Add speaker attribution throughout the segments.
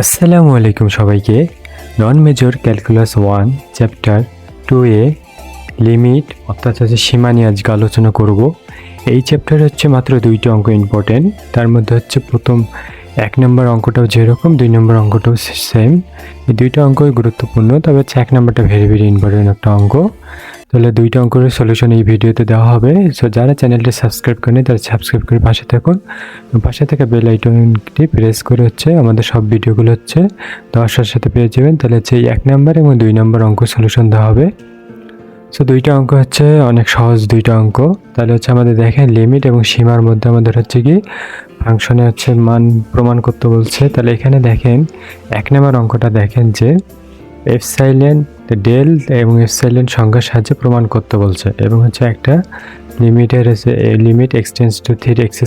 Speaker 1: আসসালামু আলাইকুম সবাইকে। নন মেজর ক্যালকুলাস 1 চ্যাপ্টার 2 এ লিমিট অর্থাৎ সীমা নিয়ে আজকে আলোচনা করব। এই চ্যাপ্টারে হচ্ছে মাত্র দুইটি অঙ্ক ইম্পর্টেন্ট। তার মধ্যে হচ্ছে প্রথম 1 নম্বর অঙ্কটাও যেরকম 2 নম্বর অঙ্কটাও সেম। এই দুইটা অঙ্কই গুরুত্বপূর্ণ, তবে হচ্ছে 1 নম্বরটা ভেরি ইম্পর্টেন্ট একটা অঙ্ক। তাহলে দুইটা অঙ্কের সলিউশন এই ভিডিওতে দেওয়া হবে। সো যারা চ্যানেলটি সাবস্ক্রাইব করেনি তারা সাবস্ক্রাইব করে পাশে থাকুন। পাশে থেকে বেল আইকনটি প্রেস করে হচ্ছে আমাদের সব ভিডিওগুলো হচ্ছে দেওয়ার সাথে পেয়ে যাবেন। তাহলে হচ্ছে এই 1 নম্বর এবং 2 নম্বর অঙ্ক সলিউশন দেওয়া হবে। সো দুইটা অঙ্ক হচ্ছে অনেক সহজ দুইটা অঙ্ক। তাহলে হচ্ছে আমাদের দেখেন লিমিট এবং সীমার মধ্যে আমাদের হচ্ছে কি ফাংশনে হচ্ছে মান প্রমাণ করতে বলছে। তাহলে এখানে দেখেন 1 নম্বর অঙ্কটা দেখেন যে এপসাইলন ডেল এবং এপসাইলন সংখ্যার সাহায্যে প্রমাণ করতে বলছে এবং হচ্ছে একটা লিমিটের হচ্ছে limit x tends to 3x²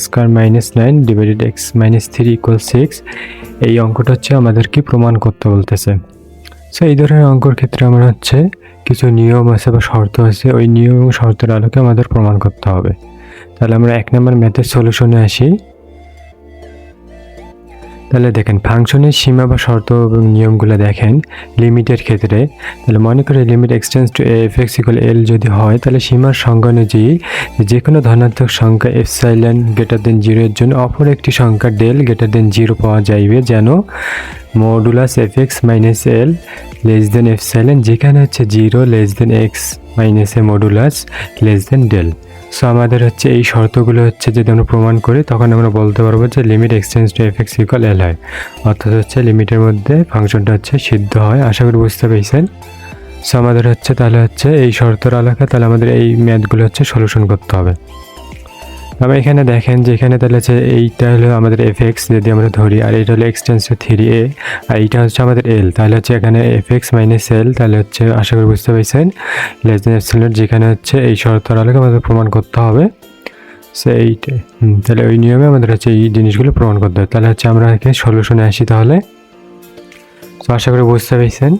Speaker 1: - 9 divided x - 3 = 6। এই অঙ্কটা হচ্ছে আমাদের কি প্রমাণ করতে বলতেছে। সো এই ধরনের অঙ্কর ক্ষেত্রে আমরা হচ্ছে কিছু নিয়ম আছে বা শর্ত আছে, ওই নিয়ম এবং শর্তের আলোকে আমাদের প্রমাণ করতে হবে। তাহলে আমরা 1 নম্বর ম্যাথের সলিউশনে আসি। তাহলে দেখেন ফাংশনের সীমা বা শর্ত এবং নিয়মগুলো দেখেন লিমিটের ক্ষেত্রে। তাহলে মনে করে limit x tends two f(x = L) যদি হয়, তাহলে সীমার সংজ্ঞা অনুযায়ী যে কোনো ধনাত্মক সংখ্যা এপসাইলন > 0 এর জন্য অপর একটি সংখ্যা ডেল > 0 পাওয়া যাইবে, যেন মডুলাস f(x - L) এপসাইলন, যেখানে হচ্ছে 0 x - a modulus del. So আমাদের হচ্ছে এই শর্তগুলো হচ্ছে যদি আমরা প্রমাণ করি তখন আমরা বলতে পারবো যে limit x tends two f(x = L) হয়, অর্থাৎ হচ্ছে লিমিটের মধ্যে ফাংশনটা হচ্ছে সিদ্ধ হয়। আশা করি বুঝতে পেরেছেন। সো আমাদের হচ্ছে তাহলে হচ্ছে এই শর্তের আলোকে তাহলে আমাদের এই ম্যাথগুলো হচ্ছে সলিউশন করতে হবে। আমরা এখানে দেখেন যে এখানে তাহলে হচ্ছে এইটা হলো আমাদের f(x) যদি আমরা ধরি, আর এটা হলো এক্সটেন্স টু 3a, আর এইটা হচ্ছে আমাদের L। তাহলে হচ্ছে এখানে f(x - L) তাহলে হচ্ছে আশা করি বুঝতে পেরেছেন লেস-দ্যান, যেখানে হচ্ছে এই শর্তের আলোকে আমাদের প্রমাণ করতে হবে। সো এইটা তাহলে ওই নিয়মে আমাদের হচ্ছে এই জিনিসগুলো প্রমাণ করতে হবে। তাহলে হচ্ছে আমরা এখানে সলিউশনে আসি তাহলে। সো আশা করি বুঝতে পেরেছেন।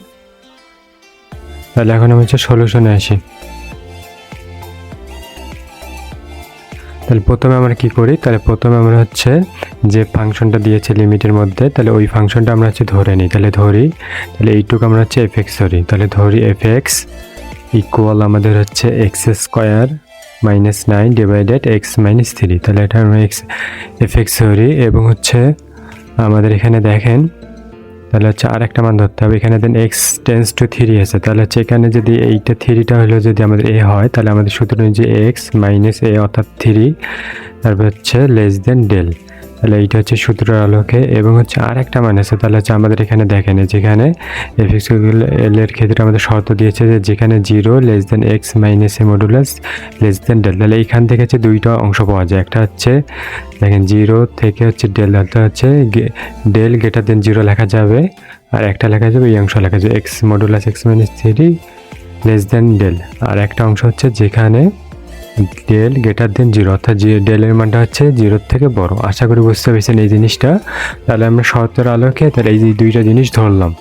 Speaker 1: তাহলে এখন আমি হচ্ছে সলিউশনে আসি। তাহলে প্রথমে আমরা কি করি, তাহলে প্রথমে আমরা হচ্ছে যে ফাংশনটা দিয়েছে লিমিটের মধ্যে, তাহলে ওই ফাংশনটা আমরা হচ্ছে ধরে নিই। তাহলে তাহলে এইটুকু আমরা হচ্ছে f(x) ধরি। তাহলে ধরি f(x) ইকুয়াল আমাদের হচ্ছে x² - 9 ডিভাইডেড x - 3। তাহলে এটা আমরা f(x) ধরি এবং হচ্ছে আমাদের এখানে দেখেন তাহলে হচ্ছে আর একটা মান ধরতে হবে। এখানে দেন x টেন্স টু 3 আছে, তাহলে হচ্ছে এখানে যদি এইটা 3টা হলো যদি আমাদের a হয়, তাহলে আমাদের সূত্র অনুযায়ী x - a অর্থাৎ 3, তারপর হচ্ছে del। তাহলে এইটা হচ্ছে সূত্রের আলোকে এবং হচ্ছে আর একটা মান আছে। তাহলে হচ্ছে আমাদের এখানে দেখেন যেখানে f(x = L) এর ক্ষেত্রে আমাদের শর্ত দিয়েছে যে যেখানে 0 x - a মডুলাস del। তাহলে এইখান থেকে হচ্ছে দুইটা অংশ পাওয়া যায়। একটা হচ্ছে দেখেন 0 থেকে হচ্ছে ডেল, অর্থাৎ হচ্ছে ডেল > 0 লেখা যাবে, আর একটা লেখা যাবে এই অংশ লেখা যাবে x মডুলাস x - 3 del। আর একটা অংশ হচ্ছে যেখানে ডেল > 0, অর্থাৎ ডেলের মানটা হচ্ছে 0 থেকে বড়। আশা করি বুঝতে পেরেছেন এই জিনিসটা। তাহলে আমরা শর্তের আলোকে তাহলে এই দুইটা জিনিস ধরলাম।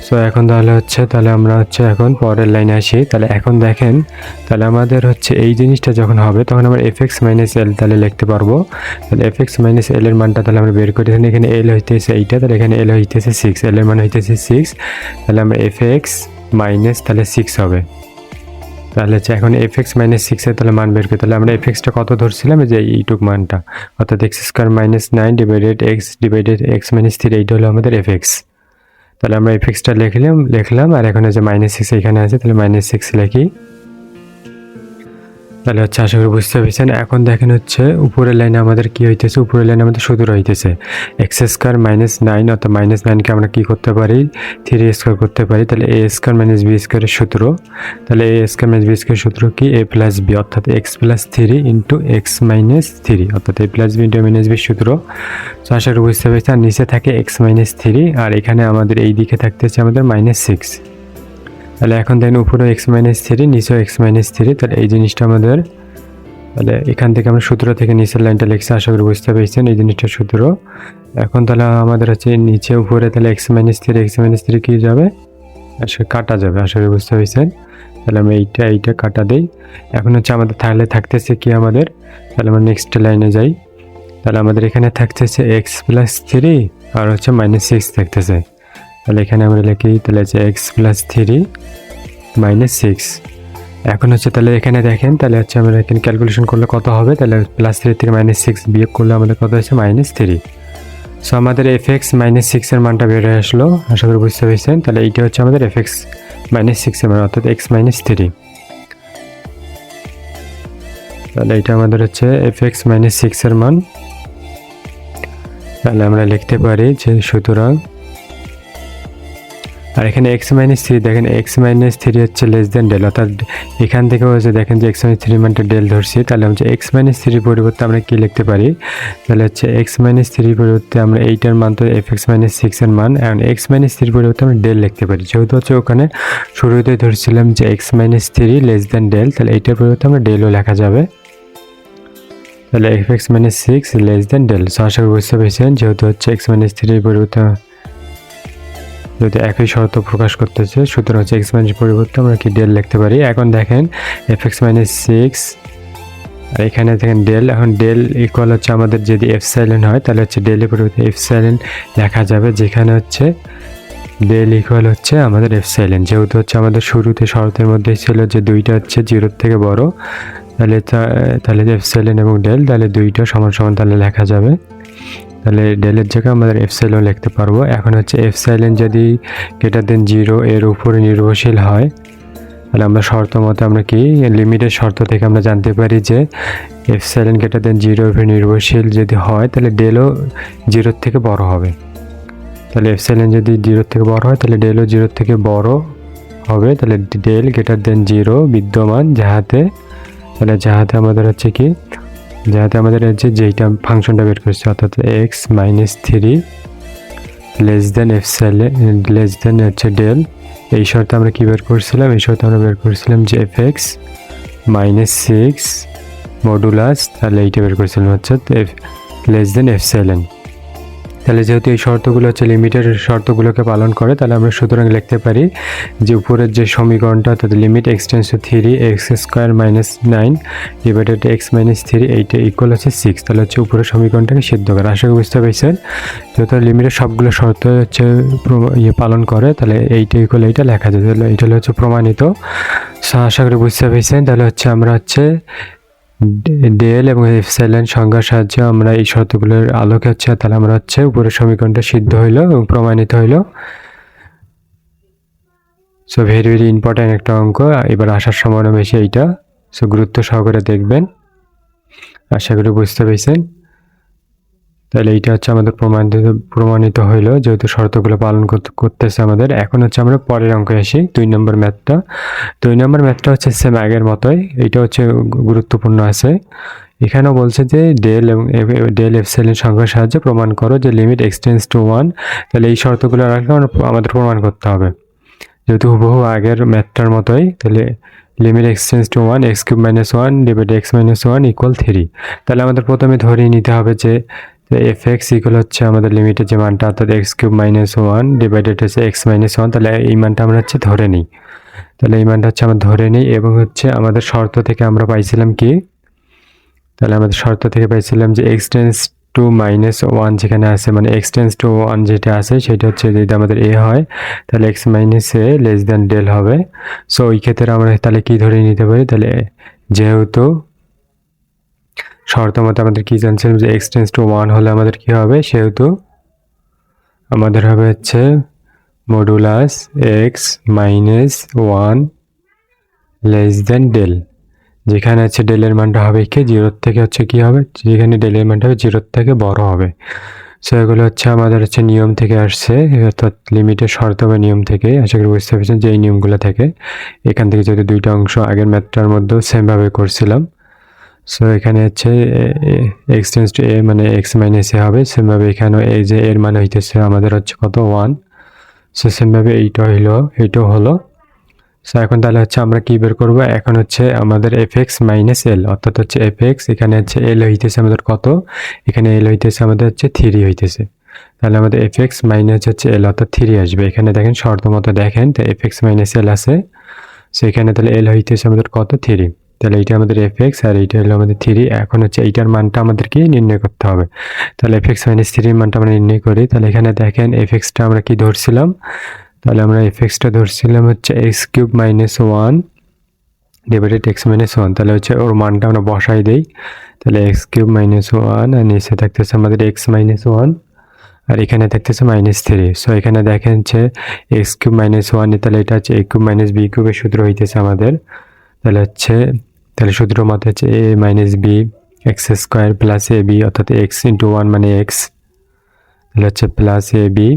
Speaker 1: সো এখন তাহলে হচ্ছে তাহলে আমরা হচ্ছে এখন পরের লাইনে আসি। তাহলে এখন দেখেন তাহলে আমাদের হচ্ছে এই জিনিসটা যখন হবে তখন আমরা f(x - L) তাহলে লিখতে পারবো। তাহলে f(x - L) এর মানটা তাহলে আমরা বের করি। এখানে L হইতেছে এইটা, তাহলে এখানে L হইতেছে 6, L এর মান হইতেছে 6। তাহলে আমরা f(x - তাহলে 6 হবে। তাহলে হচ্ছে এখন f(x - 6) এর তাহলে মান বের করি। তাহলে আমরা f(x)টা কত ধরছিলাম, যে এইটুক মানটা, অর্থাৎ x² - 9 ডিভাইডেড x - 3, এইটা হলো আমাদের f(x). তাহলে আমরা f(x)টা লিখলাম আর এখন হচ্ছে -6 এখানে আছে, তাহলে -6 লিখি। তাহলে হচ্ছে আশা করি বুঝতে পেরেছেন। এখন দেখেন হচ্ছে উপরের লাইনে আমাদের কি হইতেছে, উপরের লাইনে আমাদের সূত্র হইতেছে x² - 9, অর্থাৎ -9কে আমরা কি করতে পারি 3a² করতে পারি। তাহলে a² - b² এর সূত্র, তাহলে a² - b² সূত্র কি a + b, অর্থাৎ x + 3 × x - 3, অর্থাৎ a + b × b সূত্র। তো আশা করি বুঝতে পেরেছেন। আর নিচে থাকে x - 3, আর এখানে আমাদের এই দিকে থাকতেছে আমাদের -6। তাহলে এখন দেখেন উপরে x - 3, নিচেও x - 3, তাহলে এই জিনিসটা আমাদের, তাহলে এখান থেকে আমরা সূত্র থেকে নিচের লাইনটা লিখছি। আশা করি বুঝতে পেরেছেন এই জিনিসটা সূত্র। এখন তাহলে আমাদের হচ্ছে নিচে উপরে তাহলে x - 3 কি যাবে, আসলে কাটা যাবে। আশা করি বুঝতে পেরেছেন। তাহলে আমি এইটা কাটা দেই। এখন হচ্ছে আমাদের তাহলে থাকতেছে কি আমাদের, তাহলে আমরা নেক্সট লাইনে যাই। তাহলে আমাদের এখানে থাকতেছে x প্লাস 3 আর হচ্ছে -6 থাকতেছে। তাহলে এখানে আমরা লিখি তাহলে হচ্ছে x প্লাস 3 -6। এখন হচ্ছে তাহলে এখানে দেখেন তাহলে হচ্ছে আমরা এখানে ক্যালকুলেশন করলে কত হবে, তাহলে +3 থেকে -6 বিয়োগ করলে আমাদের কত হচ্ছে -3। সো আমাদের fx -6 এর মানটা বের হয়ে আসলো, আশা করি বুঝতে পেরেছেন। তাহলে এইটা হচ্ছে আমাদের fx -6 এর মান অর্থাৎ x -3। তাহলে এটা আমাদের হচ্ছে fx -6 এর মান। তাহলে আমরা লিখতে পারি যে সুতরাং, আর এখানে x -3 দেখেন x -3 হচ্ছে লেস দেন ডেল, অর্থাৎ এখান থেকেও হচ্ছে দেখেন যে x -3 মানটা ডেল ধরছি। তাহলে হচ্ছে x -3 পরিবর্তে আমরা কি লিখতে পারি, তাহলে হচ্ছে x -3 পরিবর্তে আমরা এইটার মান তো fx -6 এর মান, এবং x -3 পরিবর্তে আমরা ডেল লিখতে পারি। যেহেতু হচ্ছে ওখানে শুরুতেই ধরছিলাম যে x -3 লেস দেন ডেল, তাহলে এইটার পরিবর্তে আমরা ডেলও লেখা যাবে। তাহলে fx -6 less than del. So আশা করি বুঝতে পেরেছেন, যেহেতু হচ্ছে x -3 পরিবর্তে যদি একই শর্ত প্রকাশ করতেছে, সুতরাং হচ্ছে x পরিবর্তে আমরা কি ডেল লিখতে পারি। এখন দেখেন fx -6 আর এখানে দেখেন ডেল, এখন ডেল ইকুয়াল হচ্ছে আমাদের যদি এপসাইলন হয় তাহলে হচ্ছে ডেলের পরিবর্তে এপসাইলন লেখা যাবে, যেখানে হচ্ছে ডেল ইকুয়াল হচ্ছে আমাদের এপসাইলন। যেহেতু হচ্ছে আমাদের শুরুতে শর্তের মধ্যে ছিল যে দুইটা হচ্ছে 0 থেকে বড়, তাহলে এপসাইলন এবং ডেল তাহলে দুইটা সমান সমান তাহলে লেখা যাবে। তাহলে ডেলের জায়গায় আমাদের এপসাইলন লিখতে পারবো। এখন হচ্ছে এপসাইলন যদি >0 এর উপরে নির্ভরশীল হয়, তাহলে আমরা শর্ত মতো আমরা কি লিমিটের শর্ত থেকে আমরা জানতে পারি যে এপসাইলন >0 এর উপরে নির্ভরশীল যদি হয় তাহলে ডেলও 0 থেকে বড় হবে। তাহলে এপসাইলন যদি 0 থেকে বড় হয় তাহলে ডেলও 0 থেকে বড় হবে। তাহলে ডেল >0 বিদ্যমান, যাহাতে আমাদের হচ্ছে কি, যাহাতে আমাদের হচ্ছে যেইটা ফাংশনটা বের করছে অর্থাৎ x -3 less than epsilon less than হচ্ছে ডেল, এই শর্তে আমরা কি বের করছিলাম, এই শর্তে আমরা বের করছিলাম যে fx -6 মডুলাস, তাহলে এইটা বের করছিলাম হচ্ছে লেস দেন এপসাইলন। তাহলে যেহেতু এই শর্তগুলো হচ্ছে লিমিটের শর্তগুলোকে পালন করে, তাহলে আমরা সুতরাং লিখতে পারি যে উপরের যে সমীকরণটা অর্থাৎ limit x tends to 3x² - 9 divided x -3 এইটা ইকুয়াল হচ্ছে 6। তাহলে হচ্ছে উপরের সমীকরণটাকে সিদ্ধ করে। আশা করি বুঝতে পেরেছেন, যেহেতু লিমিটের সবগুলো শর্ত হচ্ছে পালন করে, তাহলে এইটা ইকুয়াল এইটা লেখা যায়। তাহলে এইটা হচ্ছে প্রমাণিত। আশা করি বুঝতে পেরেছেন। তাহলে হচ্ছে আমরা হচ্ছে ডেল এবং এপসাইলন সংজ্ঞার সাহায্যে আমরা এই শর্তগুলোর আলোকে হচ্ছে তাহলে আমরা হচ্ছে উপরের সমীকরণটা সিদ্ধ হইলো এবং প্রমাণিত হইলো। সো ভেরি ভেরি ইম্পর্ট্যান্ট একটা অঙ্ক, এবার আসার সম্ভাবনা বেশি এইটা। সো গুরুত্ব সহকারে দেখবেন, আশা করি বুঝতে পেরেছেন। তাহলে এইটা হচ্ছে আমাদের প্রমাণিত হইলো, যেহেতু শর্তগুলো পালন করতেছে আমাদের। এখন হচ্ছে আমরা পরের অঙ্কে আসি, 2 নম্বর ম্যাথটা। 2 নম্বর ম্যাথটা হচ্ছে সেম আগের মতোই, এইটা হচ্ছে গুরুত্বপূর্ণ আছে। এখানেও বলছে যে ডেল এপসাইলন সংখ্যার সাহায্যে প্রমাণ করো যে লিমিট x টেন্ডস টু 1। তাহলে এই শর্তগুলো রাখলে আমাদের প্রমাণ করতে হবে, যেহেতু হুবহু আগের ম্যাথটার মতোই। তাহলে limit x tends to 1 x³ - 1 divide x - 1 equal 3। তাহলে আমাদের প্রথমে ধরেই নিতে হবে যে fx ইকুয়াল হচ্ছে আমাদের লিমিটের যে মানটা অর্থাৎ x³ - 1 ডিভাইডেড হচ্ছে x - 1। তাহলে এই মানটা আমরা হচ্ছে ধরে নিই। তাহলে এই মানটা হচ্ছে আমরা ধরে নিই, এবং হচ্ছে আমাদের শর্ত থেকে আমরা পাইছিলাম কি, তাহলে আমাদের শর্ত থেকে পাইছিলাম যে x টেন্ডস টু -1 যেখানে আছে, মানে x টেন্ডস টু 1 যেটা আছে সেটা হচ্ছে যদি আমাদের a হয় তাহলে x - a less than del হবে। সো ওই ক্ষেত্রে আমরা তাহলে কি ধরে নিতে পারি, তাহলে যেহেতু শর্ত মতো আমাদের কি জানছিলাম যে x টেন্ডস টু 1 হলে আমাদের কি হবে, সেহেতু আমাদের হবে হচ্ছে modulus x -1 less than del, যেখানে হচ্ছে ডেলের মানটা হবে কি 0 থেকে হচ্ছে কি হবে, যেখানে ডেলের মানটা হবে 0 থেকে বড় হবে। সো এগুলো হচ্ছে আমাদের হচ্ছে নিয়ম থেকে আসছে, অর্থাৎ লিমিটের শর্ত বা নিয়ম থেকে। আশা করি বুঝতে পেরেছেন যে এই নিয়মগুলো থেকে, এখান থেকে যদি দুইটা অংশ আগের ম্যাথটার মধ্যেও সেমভাবে করছিলাম। সো এখানে হচ্ছে x টেন্ডস টু a মানে x - a হবে, সেমভাবে এখানেও এই যে এর মান হইতেছে আমাদের হচ্ছে কত 1। সো সেমভাবে এইটাও হলো। সো এখন তাহলে হচ্ছে আমরা কি বের করব, এখন হচ্ছে আমাদের fx - l অর্থাৎ হচ্ছে fx এখানে হচ্ছে l হইতেছে আমাদের কত, এখানে l হইতেছে আমাদের হচ্ছে 3 হইতেছে। তাহলে আমাদের fx মাইনাস হচ্ছে l অর্থাৎ 3 আসবে। এখানে দেখেন শর্ত মতো দেখেন, তো fx - l আছে। সো এখানে তাহলে l হইতেছে আমাদের কত 3। তাহলে এইটা আমাদের এফএক্স আর এইটা হলো আমাদের 3। এখন হচ্ছে এইটার মানটা আমাদেরকে নির্ণয় করতে হবে। তাহলে এফএক্স মাইনাস 3 এর মানটা আমরা নির্ণয় করি। তাহলে এখানে দেখেন এফএক্সটা আমরা কি ধরছিলাম, তাহলে আমরা এফএক্সটা ধরছিলাম হচ্ছে x cube minus 1 divided x minus 1। তাহলে হচ্ছে ওর মানটা আমরা বসাই দেই। তাহলে এক্স কিউব মাইনাস 1 আর নিচে থাকতেছে আমাদের এক্স মাইনাস 1 আর এখানে থাকতেছে মাইনাস 3। সো এখানে দেখেন যে এক্স কিউব মাইনাস 1, তাহলে এটা হচ্ছে এ কিউব মাইনাস বি কিউবের সূত্র হইতেছে আমাদের। তাহলে হচ্ছে সূত্র মতে হচ্ছে A minus B X square plus A B, অর্থাৎ এক্স ইন্টু 1 মানে এক্স, তাহলে হচ্ছে প্লাস এ বি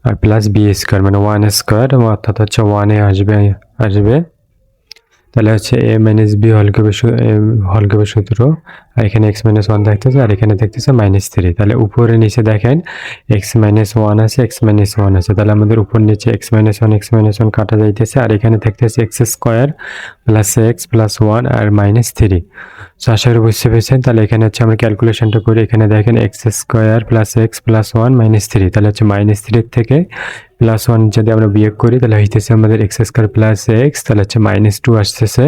Speaker 1: আর প্লাস বি স্কোয়ার মানে 1 স্কোয়ার, অর্থাৎ হচ্ছে 1 এ আসবে। তাহলে হচ্ছে এ মাইনাস বি হল কিউবের সূত্র, আর এখানে এক্স মাইনাস 1 থাকতেছে আর এখানে থাকতেছে মাইনাস 3। তাহলে উপরে নিচে দেখেন এক্স মাইনাস 1 আছে, এক্স মাইনাস 1 আছে, তাহলে আমাদের উপর নিচে এক্স মাইনাস 1 কাটা যাইতেছে আর এখানে থাকতেছে x square plus x plus 1 আর মাইনাস 3। সো আশা করি বুঝতে পেরেছেন। তাহলে এখানে হচ্ছে আমরা ক্যালকুলেশনটা করি। এখানে দেখেন x square plus x plus 1 minus 3, তাহলে হচ্ছে মাইনাস 3 থেকে প্লাস 1 যদি আমরা বিয়োগ করি তাহলে হইতেছে আমাদের এক্স স্কোয়ার প্লাস এক্স, তাহলে হচ্ছে মাইনাস 2 আসতেছে।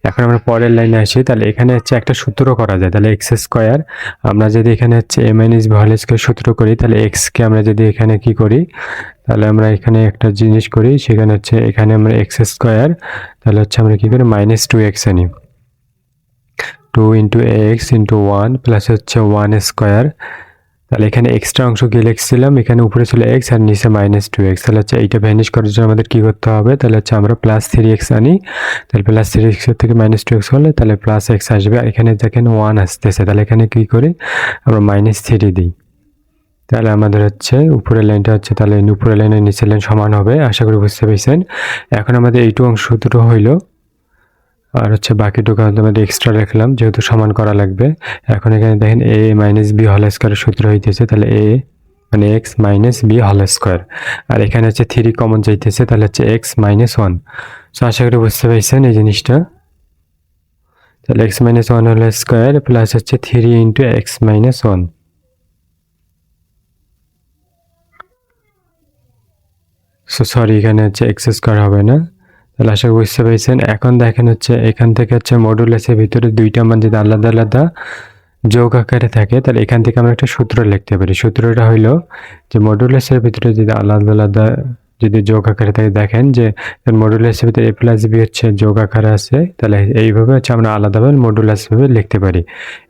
Speaker 1: এখন আমরা পরের লাইনে আসি। তাহলে এখানে হচ্ছে একটা সূত্র করা যায়। তাহলে এক্স স্কোয়ার আমরা যদি এখানে হচ্ছে A minus B whole square সূত্র করি, তাহলে এক্সকে আমরা যদি এখানে কি করি, তাহলে আমরা এখানে একটা জিনিস করি, সেখানে হচ্ছে এখানে আমরা এক্স স্কোয়ার, তাহলে হচ্ছে আমরা কি করি মাইনাস 2x আনি, 2 ইন্টু এক্স ইন্টু 1 প্লাস হচ্ছে 1 স্কোয়ার। তাহলে এখানে এক্সট্রা অংশ কি লিখছিলাম, এখানে উপরে ছিল এক্স আর নিচে মাইনাস 2x। তাহলে হচ্ছে এইটা ভ্যানিশ করার জন্য আমাদের কি করতে হবে, তাহলে হচ্ছে আমরা প্লাস 3x আনি। তাহলে প্লাস 3x থেকে মাইনাস 2x হলে তাহলে প্লাস x আসবে, আর এখানে দেখেন 1 আসতেছে, তাহলে এখানে কি করি আমরা মাইনাস 3 দিই। তাহলে আমাদের হচ্ছে উপরের লাইনটা হচ্ছে, তাহলে উপরের লাইনের নিচের লাইন সমান হবে। আশা করি বুঝতে পেরেছেন। এখন আমাদের এইটু অংশ দুটো হইলো, আর হচ্ছে বাকিটুকু আমাদের এক্সট্রা রাখলাম যেহেতু সমান করা লাগবে। এখন এখানে দেখেন এ মাইনাস বি হোল স্কোয়ারের সূত্র হইতেছে, তাহলে এ মানে X minus B whole square, আর এখানে হচ্ছে 3 কমন যাইতেছে, তাহলে হচ্ছে এক্স মাইনাস 1। সো আশা করি বুঝতে পেরেছেন এই জিনিসটা। তাহলে x minus 1 whole square plus হচ্ছে 3 into x minus 1। So sorry, এখানে হচ্ছে এক্স স্কোয়ার হবে না। তাহলে আশা করি বুঝতে পেরেছেন। এখন দেখেন হচ্ছে এখান থেকে হচ্ছে মডুলাসের ভিতরে দুইটা মান যদি আলাদা আলাদা যোগ আকারে থাকে, তাহলে এখান থেকে আমরা একটা সূত্র লিখতে পারি। সূত্রটা হইলো যে মডুলাসের ভিতরে যদি আলাদা আলাদা যদি যোগ আকারে থাকে, দেখেন যে মডুলাসের ভিতরে এ প্লাস বি হচ্ছে যোগ আকারে আছে, তাহলে এইভাবে হচ্ছে আমরা আলাদাভাবে মডুলাস ভাবে লিখতে পারি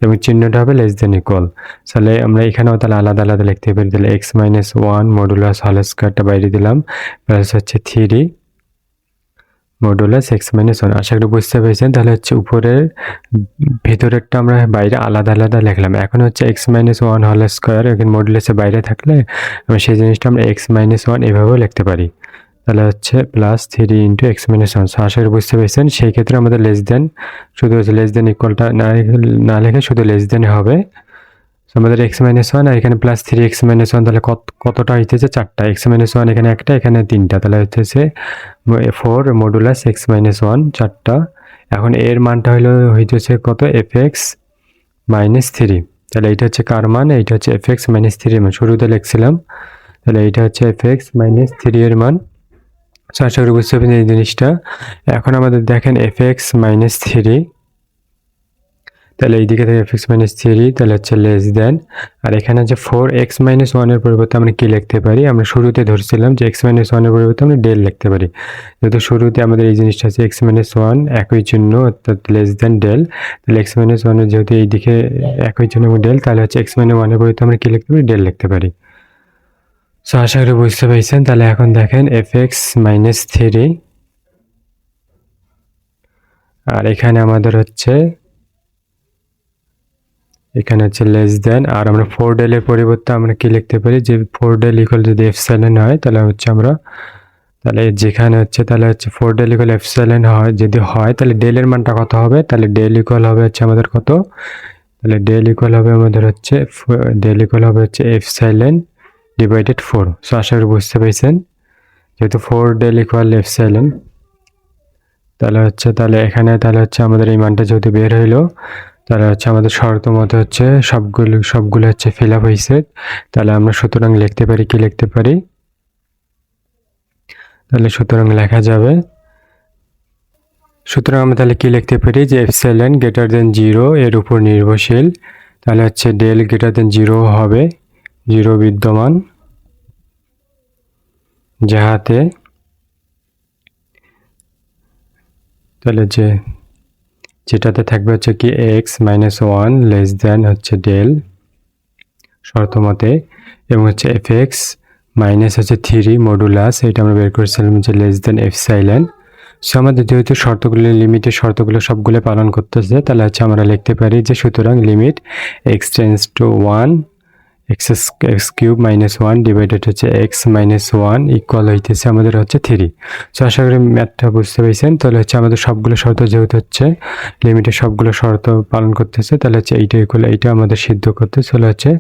Speaker 1: এবং চিহ্নটা হবে লেস দেন ইকুয়াল। তাহলে আমরা এখানেও তাহলে আলাদা আলাদা লিখতে পারি। তাহলে এক্স মাইনাস 1 মডুলাস হোল স্কোয়ারটা বাইরে দিলাম প্লাস হচ্ছে 3 মডুলাস এক্স মাইনাস 1। আশা করি বুঝতে পেরেছেন। তাহলে হচ্ছে উপরের ভেতরেরটা আমরা বাইরে আলাদা আলাদা লিখলাম। এখন হচ্ছে এক্স মাইনাস 1 হোল স্কোয়ার এখানে মডুলাসের বাইরে থাকলে আমরা সেই জিনিসটা আমরা এক্স মাইনাস 1 এভাবেও লিখতে পারি। তাহলে হচ্ছে প্লাস 3 ইন্টু এক্স মাইনাস 1। আশা করি বুঝতে পেরেছেন। সেই ক্ষেত্রে আমাদের লেস দেন, শুধু লেস দেন ইকুয়ালটা না লিখে শুধু লেস দেন হবে। আমাদের এক্স মাইনাস 1 আর এখানে প্লাস 3 এক্স মাইনাস 1, তাহলে কতটা হইতেছে 4টা। এক্স মাইনাস 1 এখানে একটা, এখানে 3টা, তাহলে হইতেছে 4 মডুলাস এক্স মাইনাস 1 4টা। এখন এর মানটা হইতেছে কত, এফ এক্স মাইনাস 3। তাহলে এইটা হচ্ছে কার মান, এইটা হচ্ছে এফ এক্স মাইনাস 3 এর মান, শুরুতে লিখছিলাম। তাহলে এইটা হচ্ছে এফ এক্স মাইনাস 3 এর মান। আশা করি বুঝতে পারছেন এই জিনিসটা। এখন আমাদের দেখেন এফ এক্স মাইনাস 3, তাহলে এইদিকে থেকে এফ এক্স মাইনাস 3, তাহলে হচ্ছে লেস দেন, আর এখানে হচ্ছে 4x মাইনাস 1 এর পরিবর্তে আমরা কি লিখতে পারি, আমরা শুরুতে ধরছিলাম যে x মাইনাস 1 এর পরিবর্তে আমরা ডেল লিখতে পারি। যেহেতু শুরুতে আমাদের এই জিনিসটা আছে x মাইনাস 1 একই চিহ্ন অর্থাৎ লেস দেন ডেল, তাহলে x মাইনাস 1 এর যেহেতু এইদিকে একই চিহ্ন এবং ডেল, তাহলে হচ্ছে x মাইনাস 1 এর পরিবর্তে আমরা কি লিখতে পারি, ডেল লিখতে পারি। সো আশা করি বুঝতে পেরেছেন। তাহলে এখন দেখেন fx মাইনাস 3, আর এখানে আমাদের হচ্ছে এখানে হচ্ছে লেস দেন, আর আমরা 4 ডেলের পরিবর্তে আমরা কি লিখতে পারি, যে 4 ডেল ইকুয়াল যদি এপসাইলন হয় তাহলে হচ্ছে আমরা, তাহলে যেখানে হচ্ছে তাহলে হচ্ছে 4 ডেল ইকুয়াল এপসাইলন হয়, যদি হয় তাহলে ডেলের মানটা কত হবে, তাহলে ডেল ইকুয়াল হবে হচ্ছে আমাদের কত, তাহলে ডেল ইকুয়াল হবে আমাদের হচ্ছে এপসাইলন ডিভাইডেড 4। সো আশা করি বুঝতে পেরেছেন। যেহেতু 4 ডেল ইকুয়াল এপসাইলন, তাহলে এখানে তাহলে হচ্ছে আমাদের এই মানটা যেহেতু বের হইলো, তাহলে হচ্ছে আমাদের শর্ত মতে হচ্ছে সবগুলো হচ্ছে ফিল আপ হয়েছে। তাহলে আমরা সুতরাং লিখতে পারি, কি লিখতে পারি, তাহলে সুতরাং লেখা যাবে সুতরাং আমরা তাহলে কি লিখতে পারি যে এপসাইলন গ্রেটার দেন 0 এর উপর নির্ভরশীল, তাহলে হচ্ছে ডেল গ্রেটার দেন 0 হবে, 0 বিদ্যমান, যাহাতে তাহলে যেটাতে থাকবে হচ্ছে কি x-1 লেস দেন হচ্ছে ডেল শর্ত মতে, এবং হচ্ছে fx মাইনাস হচ্ছে 3 মডুলাস, এটা আমরা বের করেছিলাম যে লেস দেন এপসাইলন। সো আমাদের যেহেতু শর্তগুলো লিমিটের শর্তগুলো সবগুলো পালন করতেছে, তাহলে হচ্ছে আমরা লিখতে পারি যে সুতরাং limit x tends to 1 x cube minus 1 divided হচ্ছে x-1 ইকুয়াল হইতেছে আমাদের হচ্ছে 3। সো আশা করি ম্যাথটা বুঝতে পেরেছেন। তাহলে হচ্ছে আমাদের সবগুলো শর্ত যেহেতু হচ্ছে লিমিটের সবগুলো শর্ত পালন করতেছে, তাহলে হচ্ছে এইটা ইকুয়াল এইটা আমাদের সিদ্ধ করতে চলে হচ্ছে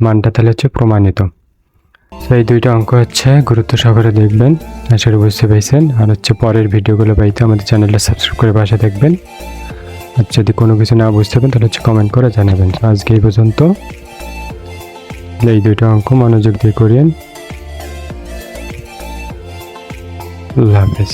Speaker 1: মানটা তাহলে হচ্ছে প্রমাণিত। তো এই দুইটা অঙ্ক হচ্ছে গুরুত্ব সহকারে দেখবেন, আশা করি বুঝতে পেরেছেন। আর হচ্ছে পরের ভিডিওগুলো পাইতে আমাদের চ্যানেলটা সাবস্ক্রাইব করে পাশে থাকবেন। আর যদি কোনো কিছু না বুঝতে পারেন তাহলে হচ্ছে কমেন্ট করে জানাবেন। আজকে এই পর্যন্ত, এই দুইটা অঙ্ক মনোযোগ দিয়ে করিয়েন। আল্লাহ হাফেজ।